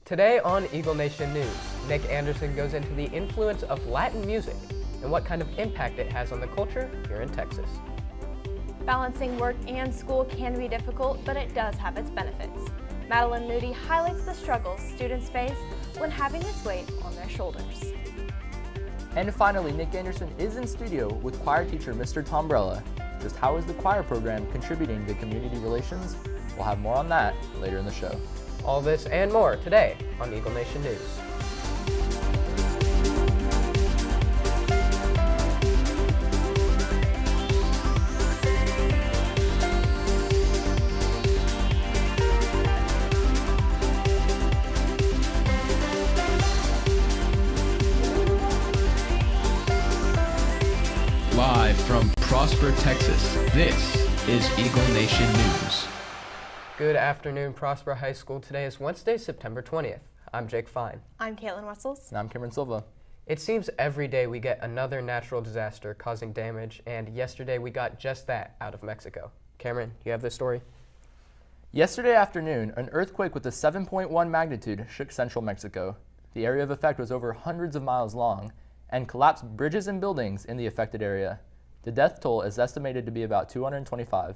Today on Eagle Nation News, Nick Anderson goes into the influence of Latin music and what kind of impact it has on the culture here in Texas. Balancing work and school can be difficult, but it does have its benefits. Madeline Moody highlights the struggles students face when having this weight on their shoulders. And finally, Nick Anderson is in studio with choir teacher Mr. Tombrella. Just how is the choir program contributing to community relations? We'll have more on that later in the show. All this and more today on Eagle Nation News. Live from Prosper, Texas, this is Eagle Nation News. Good afternoon, Prosper High School. Today is Wednesday, September 20th. I'm Jake Fine. I'm Caitlin Wessels. And I'm Cameron Silva. It seems every day we get another natural disaster causing damage, and yesterday we got just that out of Mexico. Cameron, you have this story? Yesterday afternoon, an earthquake with a 7.1 magnitude shook central Mexico. The area of effect was over hundreds of miles long and collapsed bridges and buildings in the affected area. The death toll is estimated to be about 225.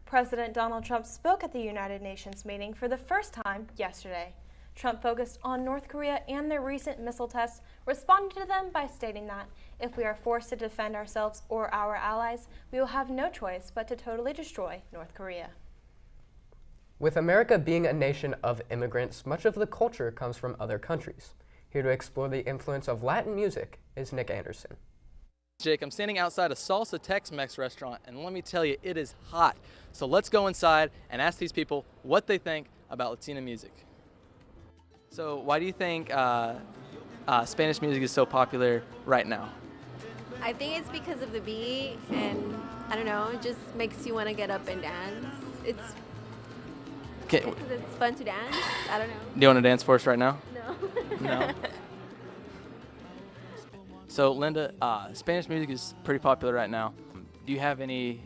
President Donald Trump spoke at the United Nations meeting for the first time yesterday. Trump focused on North Korea and their recent missile tests, responding to them by stating that if we are forced to defend ourselves or our allies, we will have no choice but to totally destroy North Korea. With America being a nation of immigrants, much of the culture comes from other countries. Here to explore the influence of Latin music is Nick Anderson. Jake, I'm standing outside a Salsa Tex-Mex restaurant, and let me tell you, it is hot. So let's go inside and ask these people what they think about Latina music. So why do you think Spanish music is so popular right now? I think it's because of the beat, and I don't know, it just makes you want to get up and dance. It's fun to dance. I don't know. Do you want to dance for us right now? No. No? So Linda, Spanish music is pretty popular right now. Do you have any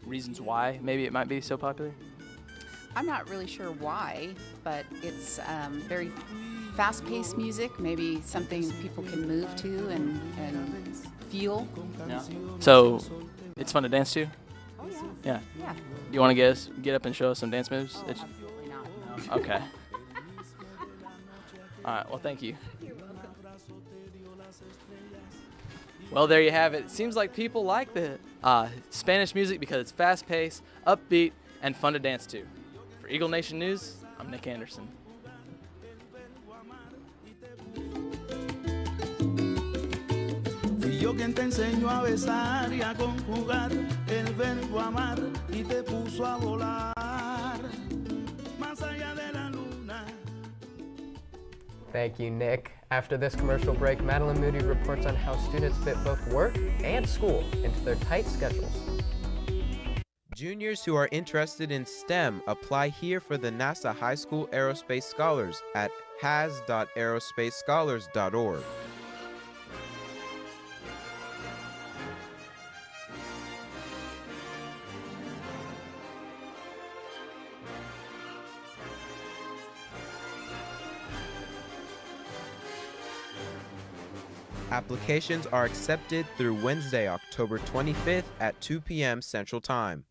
reasons why maybe it might be so popular? I'm not really sure why, but it's very fast-paced music, maybe something people can move to and feel. Yeah. So it's fun to dance to? Oh, yeah. Yeah. Yeah. Do you want to get up and show us some dance moves? Absolutely not. No. Okay. All right, well, thank you. Well, there you have it. It seems like people like the Spanish music because it's fast-paced, upbeat, and fun to dance to. For Eagle Nation News, I'm Nick Anderson. Fui yo quien te enseñó a besar y a conjugar el verbo amar y te puso a volar más allá de la luna. Thank you, Nick. After this commercial break, Madeline Moody reports on how students fit both work and school into their tight schedules. Juniors who are interested in STEM apply here for the NASA High School Aerospace Scholars at has.aerospacescholars.org. Applications are accepted through Wednesday, October 25th at 2 p.m. Central Time.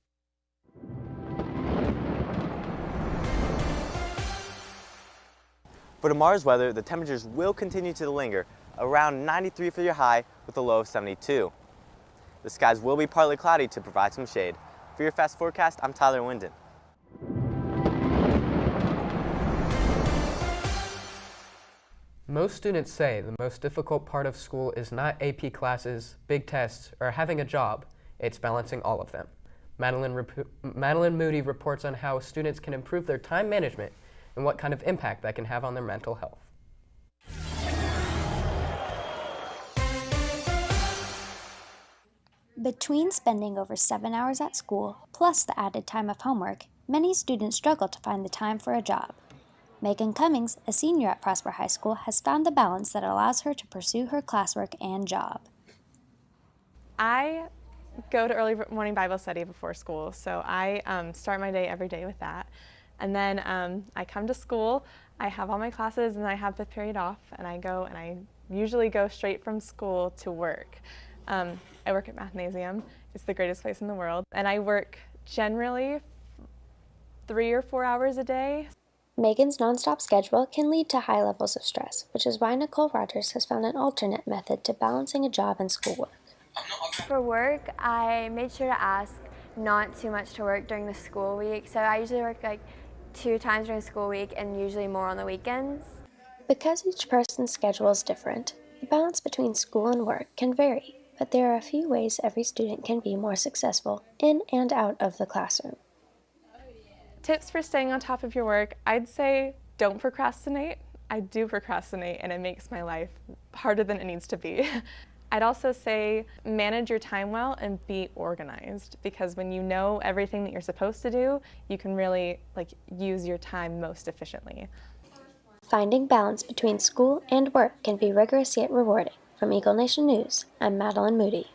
For tomorrow's weather, the temperatures will continue to linger around 93 for your high with a low of 72. The skies will be partly cloudy to provide some shade. For your fast forecast, I'm Tyler Winden. Most students say the most difficult part of school is not AP classes, big tests, or having a job. It's balancing all of them. Madeline Moody reports on how students can improve their time management and what kind of impact that can have on their mental health. Between spending over 7 hours at school, plus the added time of homework, many students struggle to find the time for a job. Megan Cummings, a senior at Prosper High School, has found the balance that allows her to pursue her classwork and job. I go to early morning Bible study before school, so I start my day every day with that. And then I come to school, I have all my classes, and I have 5th period off, and I usually go straight from school to work. I work at Mathnasium. It's the greatest place in the world. And I work generally 3 or 4 hours a day. Megan's nonstop schedule can lead to high levels of stress, which is why Nicole Rogers has found an alternate method to balancing a job and schoolwork. For work, I made sure to ask not too much to work during the school week, so I usually work like 2 times during the school week and usually more on the weekends. Because each person's schedule is different, the balance between school and work can vary, but there are a few ways every student can be more successful in and out of the classroom. Tips for staying on top of your work, I'd say don't procrastinate. I do procrastinate and it makes my life harder than it needs to be. I'd also say manage your time well and be organized, because when you know everything that you're supposed to do, you can really use your time most efficiently. Finding balance between school and work can be rigorous yet rewarding. From Eagle Nation News, I'm Madeline Moody.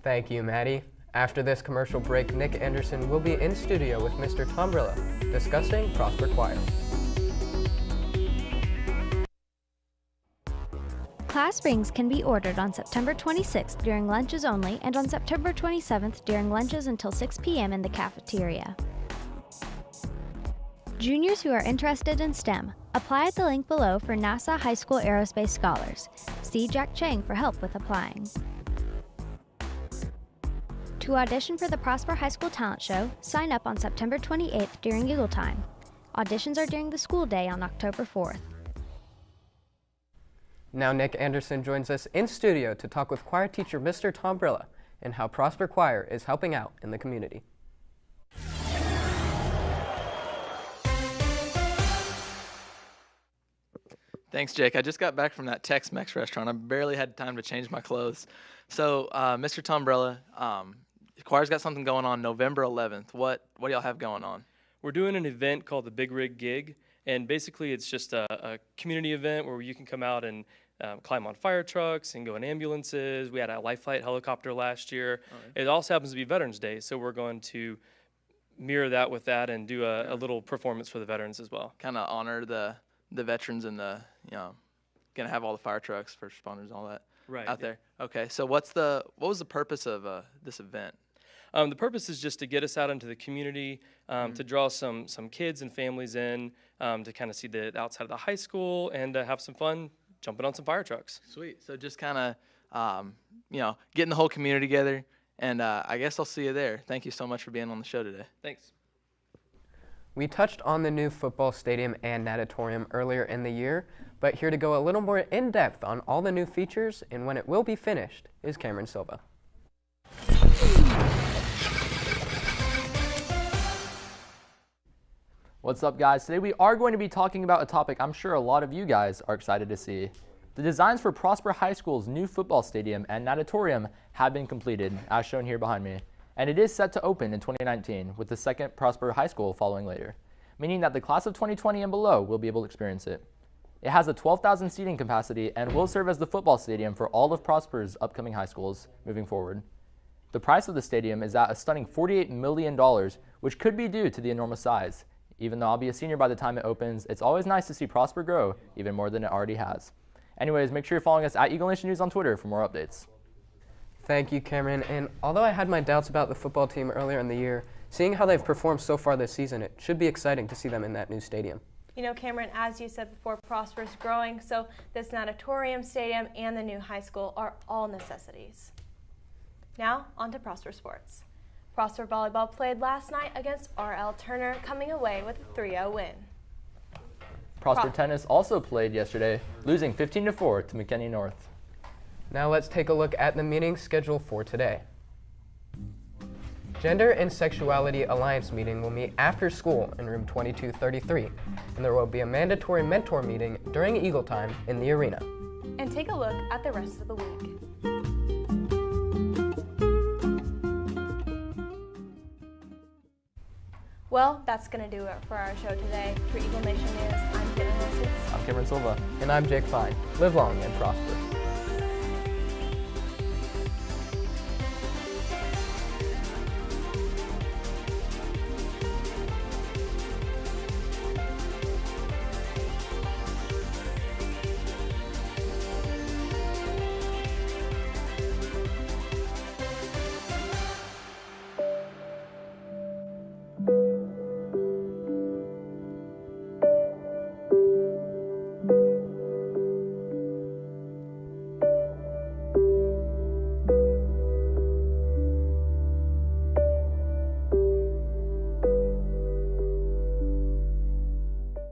Thank you, Maddie. After this commercial break, Nick Anderson will be in studio with Mr. Tombrilla discussing Prosper Choir. Class rings can be ordered on September 26th during lunches only and on September 27th during lunches until 6 p.m. in the cafeteria. Juniors who are interested in STEM, apply at the link below for NASA High School Aerospace Scholars. See Jack Chang for help with applying. To audition for the Prosper High School Talent Show, sign up on September 28th during Eagle Time. Auditions are during the school day on October 4th. Now Nick Anderson joins us in studio to talk with choir teacher Mr. Tombrilla and how Prosper Choir is helping out in the community. Thanks, Jake. I just got back from that Tex-Mex restaurant. I barely had time to change my clothes. So, Mr. Tombrilla, the choir's got something going on November 11th. What do y'all have going on? We're doing an event called the Big Rig Gig, and basically it's just a community event where you can come out and climb on fire trucks and go in ambulances. We had a life flight helicopter last year. Right. It also happens to be Veterans Day, so we're going to mirror that with that and do a little performance for the veterans as well. Kind of honor the veterans and gonna have all the fire trucks, first responders, all that out there. Okay, so what was the purpose of this event? The purpose is just to get us out into the community, to draw some kids and families in, to kind of see the outside of the high school and have some fun jumping on some fire trucks. Sweet. So just kind of, getting the whole community together, and I guess I'll see you there. Thank you so much for being on the show today. Thanks. We touched on the new football stadium and natatorium earlier in the year, but here to go a little more in-depth on all the new features and when it will be finished is Cameron Silva. What's up, guys? Today we are going to be talking about a topic I'm sure a lot of you guys are excited to see. The designs for Prosper High School's new football stadium and natatorium have been completed, as shown here behind me, and it is set to open in 2019, with the second Prosper High School following later, meaning that the class of 2020 and below will be able to experience it. It has a 12,000 seating capacity and will serve as the football stadium for all of Prosper's upcoming high schools moving forward. The price of the stadium is at a stunning $48 million, which could be due to the enormous size. Even though I'll be a senior by the time it opens, it's always nice to see Prosper grow even more than it already has. Anyways, make sure you're following us at Eagle Nation News on Twitter for more updates. Thank you, Cameron. And although I had my doubts about the football team earlier in the year, seeing how they've performed so far this season, it should be exciting to see them in that new stadium. You know, Cameron, as you said before, Prosper's growing, so this natatorium stadium and the new high school are all necessities. Now, on to Prosper Sports. Prosper Volleyball played last night against R.L. Turner, coming away with a 3-0 win. Prosper Tennis also played yesterday, losing 15-4 to McKinney North. Now let's take a look at the meeting schedule for today. Gender and Sexuality Alliance meeting will meet after school in room 2233, and there will be a mandatory mentor meeting during Eagle Time in the arena. And take a look at the rest of the week. Well, that's going to do it for our show today. For Eagle Nation News, I'm Cameron Silva. And I'm Jake Fine. Live long and prosper.